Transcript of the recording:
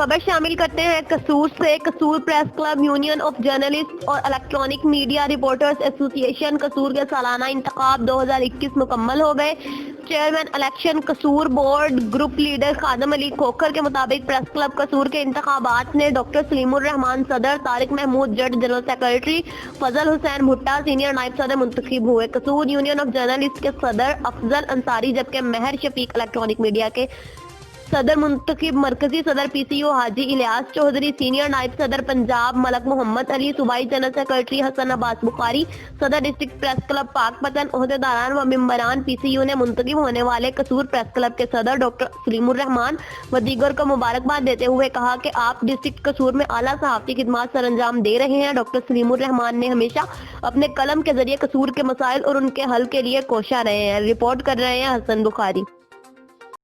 خبر شامل کرتے ہیں قصور سے۔ Kasur press club, union of journalist اور electronic media reporters association قصور کے سالانہ انتخاب 2021 مکمل ہو گئے۔ چیئرمین الیکشن قصور بورڈ گروپ لیڈر خادم علی کھوکھر کے مطابق پریس کلب قصور کے انتخابات میں ڈاکٹر سلیم الرحمان صدر، طارق محمود جج جنرل سیکرٹری، فضل حسین بھٹا سینئر نائب صدر منتخب ہوئے۔ قصور یونین آف جرنلسٹ کے صدر افضل انصاری جبکہ مہر شفیق الیکٹرانک میڈیا کے صدر منتخب۔ مرکزی صدر پی سی او حاجی الیاس چودھری، سینئر نائب صدر پنجاب ملک محمد علی، صوبائی جنرل سیکرٹری حسن عباس بخاری، صدر ڈسٹرکٹ پریس کلب پاک پتن۔ عہدیداران و ممبران پی سی یو نے منتخب ہونے والے قصور پریس کلب کے صدر ڈاکٹر سلیم الرحمان و دیگر کو مبارکباد دیتے ہوئے کہا کہ آپ ڈسٹرکٹ قصور میں اعلیٰ صحافتی خدمات سر انجام دے رہے ہیں۔ ڈاکٹر سلیم الرحمان نے ہمیشہ اپنے قلم کے ذریعے قصور کے مسائل اور ان کے حل کے لیے کوشاں رہے ہیں۔ رپورٹ کر رہے ہیں حسن بخاری۔